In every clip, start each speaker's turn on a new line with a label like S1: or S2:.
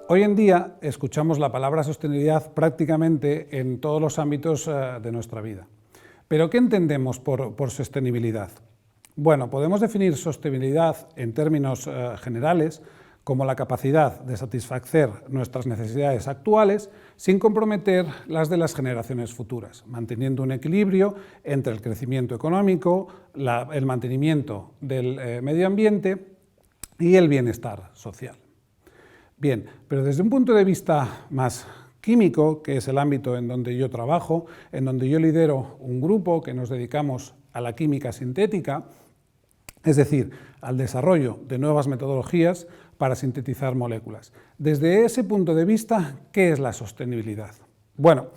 S1: Hoy en día escuchamos la palabra sostenibilidad prácticamente en todos los ámbitos de nuestra vida. ¿Pero qué entendemos por sostenibilidad? Bueno, podemos definir sostenibilidad en términos generales como la capacidad de satisfacer nuestras necesidades actuales sin comprometer las de las generaciones futuras, manteniendo un equilibrio entre el crecimiento económico, el mantenimiento del medio ambiente y el bienestar social. Bien, pero desde un punto de vista más químico, que es el ámbito en donde yo trabajo, en donde yo lidero un grupo que nos dedicamos a la química sintética, es decir, al desarrollo de nuevas metodologías para sintetizar moléculas. Desde ese punto de vista, ¿qué es la sostenibilidad? Bueno,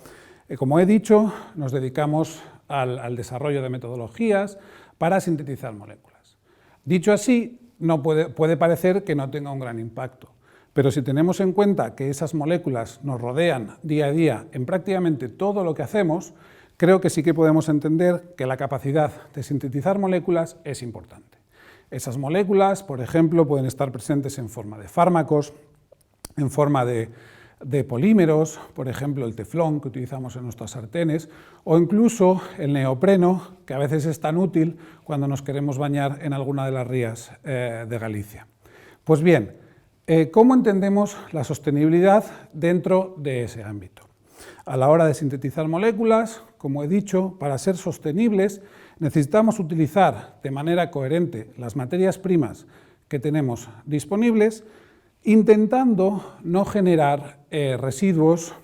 S1: como he dicho, nos dedicamos al desarrollo de metodologías para sintetizar moléculas. Dicho así, puede parecer que no tenga un gran impacto. Pero si tenemos en cuenta que esas moléculas nos rodean día a día en prácticamente todo lo que hacemos, creo que sí que podemos entender que la capacidad de sintetizar moléculas es importante. Esas moléculas, por ejemplo, pueden estar presentes en forma de fármacos, en forma de polímeros, por ejemplo el teflón que utilizamos en nuestras sartenes, o incluso el neopreno, que a veces es tan útil cuando nos queremos bañar en alguna de las rías de Galicia. Pues bien, ¿cómo entendemos la sostenibilidad dentro de ese ámbito? A la hora de sintetizar moléculas, como he dicho, para ser sostenibles necesitamos utilizar de manera coherente las materias primas que tenemos disponibles, intentando no generar residuos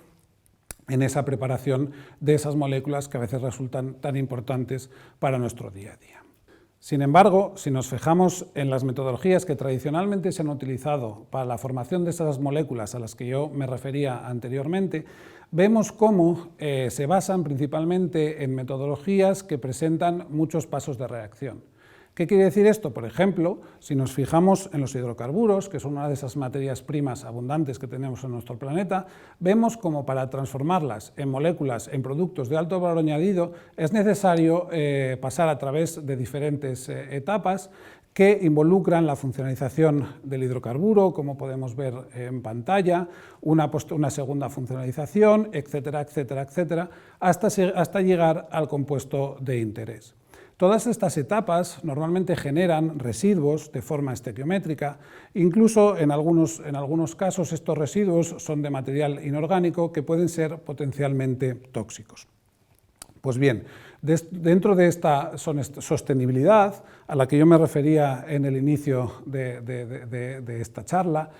S1: en esa preparación de esas moléculas que a veces resultan tan importantes para nuestro día a día. Sin embargo, si nos fijamos en las metodologías que tradicionalmente se han utilizado para la formación de esas moléculas a las que yo me refería anteriormente, vemos cómo se basan principalmente en metodologías que presentan muchos pasos de reacción. ¿Qué quiere decir esto? Por ejemplo, si nos fijamos en los hidrocarburos, que son una de esas materias primas abundantes que tenemos en nuestro planeta, vemos como para transformarlas en moléculas, en productos de alto valor añadido, es necesario pasar a través de diferentes etapas que involucran la funcionalización del hidrocarburo, como podemos ver en pantalla, una segunda funcionalización, etcétera, etcétera, etcétera, hasta llegar al compuesto de interés. Todas estas etapas normalmente generan residuos de forma estequiométrica, incluso en algunos casos estos residuos son de material inorgánico que pueden ser potencialmente tóxicos. Pues bien, dentro de esta sostenibilidad a la que yo me refería en el inicio de esta charla,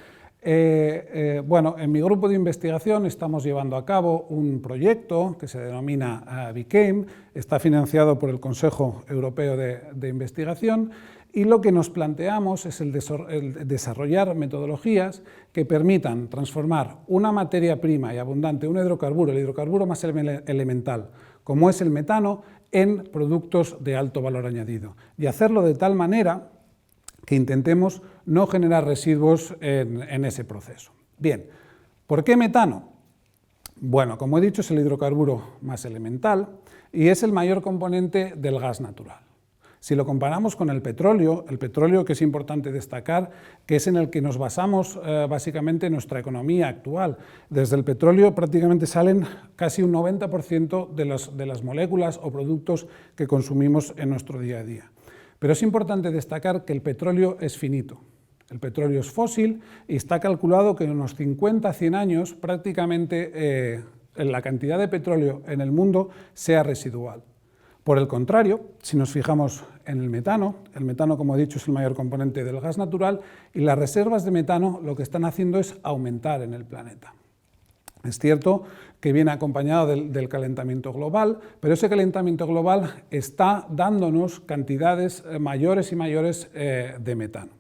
S1: bueno, en mi grupo de investigación estamos llevando a cabo un proyecto que se denomina BECAME, está financiado por el Consejo Europeo de Investigación, y lo que nos planteamos es el desarrollar metodologías que permitan transformar una materia prima y abundante, un hidrocarburo, el hidrocarburo más elemental, como es el metano, en productos de alto valor añadido, y hacerlo de tal manera que intentemos no generar residuos en ese proceso. Bien, ¿por qué metano? Bueno, como he dicho, es el hidrocarburo más elemental y es el mayor componente del gas natural. Si lo comparamos con el petróleo que es importante destacar, que es en el que nos basamos básicamente nuestra economía actual. Desde el petróleo prácticamente salen casi un 90% de las moléculas o productos que consumimos en nuestro día a día. Pero es importante destacar que el petróleo es finito. El petróleo es fósil y está calculado que en unos 50 a 100 años prácticamente la cantidad de petróleo en el mundo sea residual. Por el contrario, si nos fijamos en el metano, como he dicho, es el mayor componente del gas natural y las reservas de metano lo que están haciendo es aumentar en el planeta. Es cierto que viene acompañado del calentamiento global, pero ese calentamiento global está dándonos cantidades mayores y mayores de metano.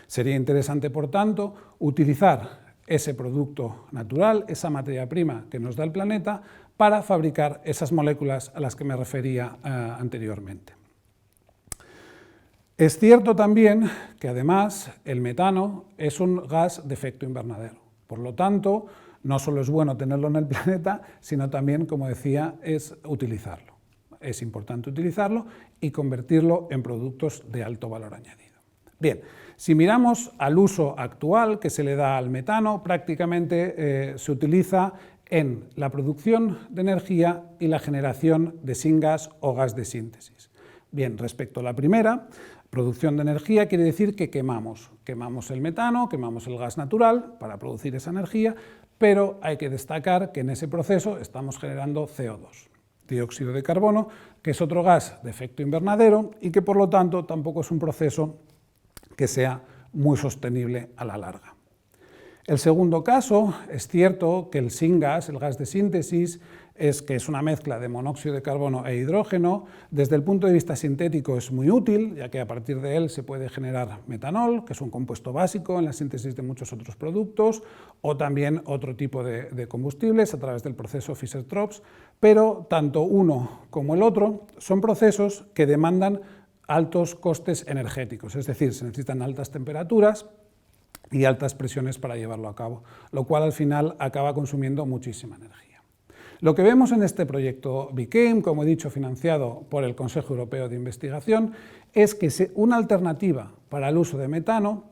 S1: Sería interesante, por tanto, utilizar ese producto natural, esa materia prima que nos da el planeta, para fabricar esas moléculas a las que me refería anteriormente. Es cierto también que, además, el metano es un gas de efecto invernadero. Por lo tanto, no solo es bueno tenerlo en el planeta, sino también, como decía, es utilizarlo. Es importante utilizarlo y convertirlo en productos de alto valor añadido. Bien, si miramos al uso actual que se le da al metano, prácticamente se utiliza en la producción de energía y la generación de syngas o gas de síntesis. Bien, respecto a la primera, producción de energía quiere decir que quemamos el metano, quemamos el gas natural para producir esa energía, pero hay que destacar que en ese proceso estamos generando CO2, dióxido de carbono, que es otro gas de efecto invernadero y que por lo tanto tampoco es un proceso que sea muy sostenible a la larga. El segundo caso, es cierto que el syngas, el gas de síntesis, que es una mezcla de monóxido de carbono e hidrógeno, desde el punto de vista sintético es muy útil, ya que a partir de él se puede generar metanol, que es un compuesto básico en la síntesis de muchos otros productos, o también otro tipo de combustibles a través del proceso Fischer-Tropsch, pero tanto uno como el otro son procesos que demandan altos costes energéticos, es decir, se necesitan altas temperaturas y altas presiones para llevarlo a cabo, lo cual al final acaba consumiendo muchísima energía. Lo que vemos en este proyecto BICAIM, como he dicho, financiado por el Consejo Europeo de Investigación, es que una alternativa para el uso de metano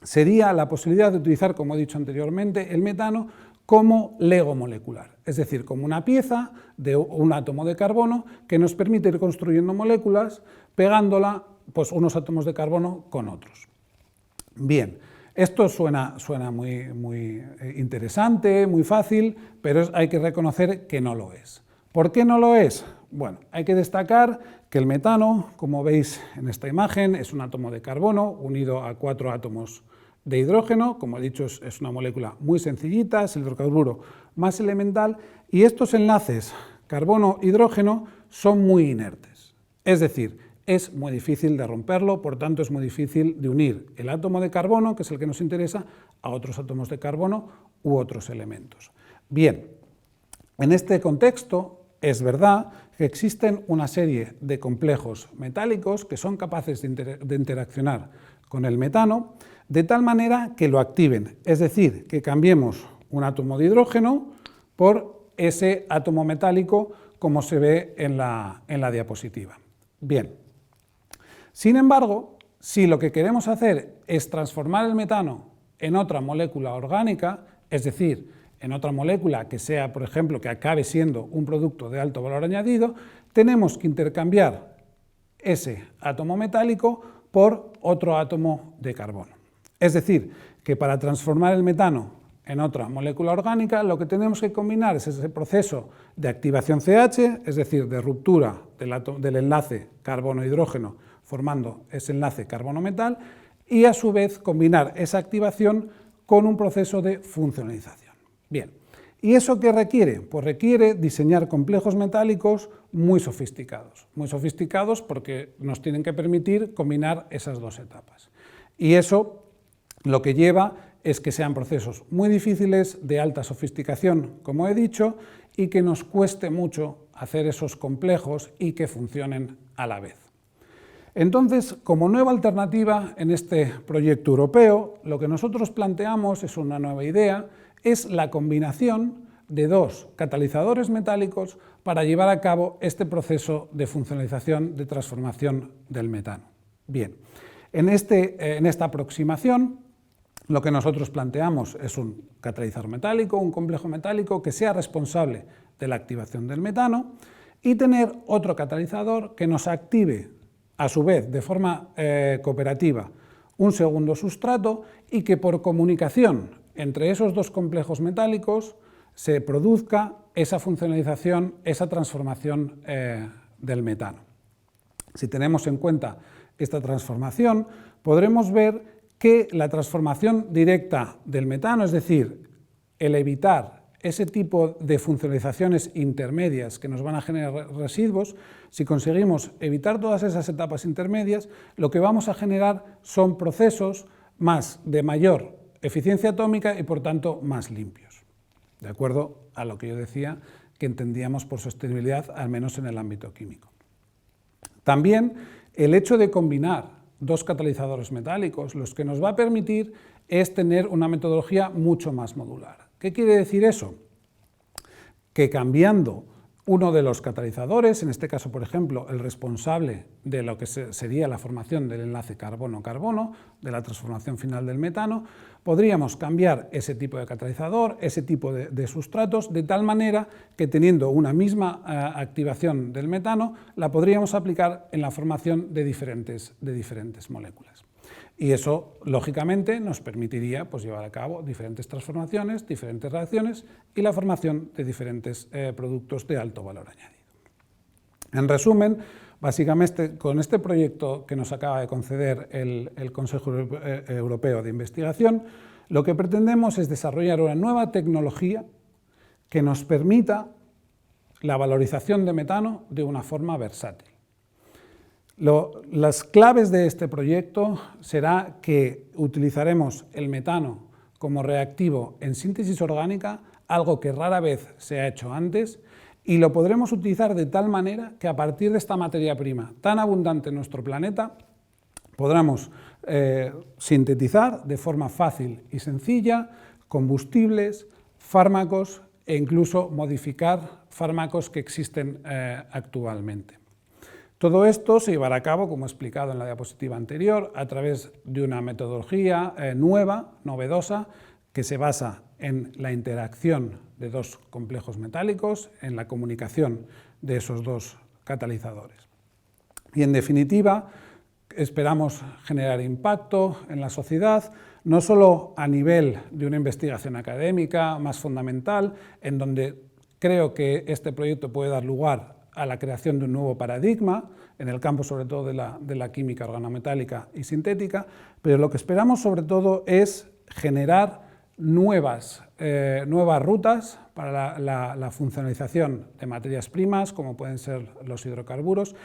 S1: sería la posibilidad de utilizar, como he dicho anteriormente, el metano como lego molecular, es decir, como una pieza de un átomo de carbono que nos permite ir construyendo moléculas, pegándola, pues, unos átomos de carbono con otros. Bien, esto suena muy interesante, muy fácil, pero hay que reconocer que no lo es. ¿Por qué no lo es? Bueno, hay que destacar que el metano, como veis en esta imagen, es un átomo de carbono unido a 4 átomos de hidrógeno. Como he dicho, es una molécula muy sencillita, es el hidrocarburo más elemental, y estos enlaces carbono-hidrógeno son muy inertes. Es decir, es muy difícil de romperlo, por tanto es muy difícil de unir el átomo de carbono, que es el que nos interesa, a otros átomos de carbono u otros elementos. Bien, en este contexto es verdad que existen una serie de complejos metálicos que son capaces de interaccionar con el metano de tal manera que lo activen, es decir, que cambiemos un átomo de hidrógeno por ese átomo metálico como se ve en la diapositiva. Bien. Sin embargo, si lo que queremos hacer es transformar el metano en otra molécula orgánica, es decir, en otra molécula que sea, por ejemplo, que acabe siendo un producto de alto valor añadido, tenemos que intercambiar ese átomo metálico por otro átomo de carbono. Es decir, que para transformar el metano en otra molécula orgánica, lo que tenemos que combinar es ese proceso de activación CH, es decir, de ruptura del enlace carbono-hidrógeno formando ese enlace carbono-metal, y a su vez combinar esa activación con un proceso de funcionalización. Bien, ¿y eso qué requiere? Pues requiere diseñar complejos metálicos muy sofisticados porque nos tienen que permitir combinar esas dos etapas. Y eso lo que lleva es que sean procesos muy difíciles, de alta sofisticación, como he dicho, y que nos cueste mucho hacer esos complejos y que funcionen a la vez. Entonces, como nueva alternativa en este proyecto europeo, lo que nosotros planteamos es una nueva idea, es la combinación de dos catalizadores metálicos para llevar a cabo este proceso de funcionalización, de transformación del metano. Bien, en esta aproximación, lo que nosotros planteamos es un catalizador metálico, un complejo metálico que sea responsable de la activación del metano y tener otro catalizador que nos active a su vez de forma cooperativa un segundo sustrato y que por comunicación entre esos dos complejos metálicos se produzca esa funcionalización, esa transformación del metano. Si tenemos en cuenta esta transformación, podremos ver que la transformación directa del metano, es decir, el evitar ese tipo de funcionalizaciones intermedias que nos van a generar residuos, si conseguimos evitar todas esas etapas intermedias, lo que vamos a generar son procesos de mayor eficiencia atómica y por tanto más limpios, de acuerdo a lo que yo decía que entendíamos por sostenibilidad, al menos en el ámbito químico. También el hecho de combinar dos catalizadores metálicos, lo que nos va a permitir es tener una metodología mucho más modular. ¿Qué quiere decir eso? Que cambiando uno de los catalizadores, en este caso, por ejemplo, el responsable de lo que sería la formación del enlace carbono-carbono, de la transformación final del metano, podríamos cambiar ese tipo de catalizador, ese tipo de sustratos, de tal manera que teniendo una misma activación del metano, la podríamos aplicar en la formación de diferentes moléculas. Y eso, lógicamente, nos permitiría pues, llevar a cabo diferentes transformaciones, diferentes reacciones y la formación de diferentes productos de alto valor añadido. En resumen, básicamente, con este proyecto que nos acaba de conceder el Consejo Europeo de Investigación, lo que pretendemos es desarrollar una nueva tecnología que nos permita la valorización de metano de una forma versátil. Las claves de este proyecto será que utilizaremos el metano como reactivo en síntesis orgánica, algo que rara vez se ha hecho antes, y lo podremos utilizar de tal manera que a partir de esta materia prima tan abundante en nuestro planeta, podamos sintetizar de forma fácil y sencilla combustibles, fármacos e incluso modificar fármacos que existen actualmente. Todo esto se llevará a cabo, como he explicado en la diapositiva anterior, a través de una metodología nueva, novedosa, que se basa en la interacción de dos complejos metálicos, en la comunicación de esos dos catalizadores. Y en definitiva, esperamos generar impacto en la sociedad, no solo a nivel de una investigación académica más fundamental, en donde creo que este proyecto puede dar lugar a la creación de un nuevo paradigma, en el campo sobre todo de la química organometálica y sintética, pero lo que esperamos sobre todo es generar nuevas rutas para la funcionalización de materias primas, como pueden ser los hidrocarburos,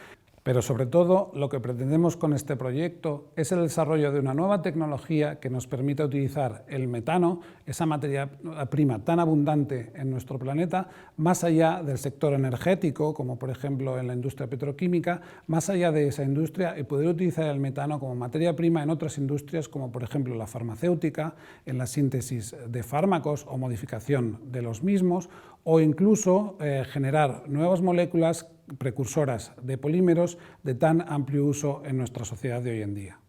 S1: pero sobre todo lo que pretendemos con este proyecto es el desarrollo de una nueva tecnología que nos permita utilizar el metano, esa materia prima tan abundante en nuestro planeta, más allá del sector energético, como por ejemplo en la industria petroquímica, más allá de esa industria y poder utilizar el metano como materia prima en otras industrias, como por ejemplo la farmacéutica, en la síntesis de fármacos o modificación de los mismos, o incluso generar nuevas moléculas precursoras de polímeros de tan amplio uso en nuestra sociedad de hoy en día.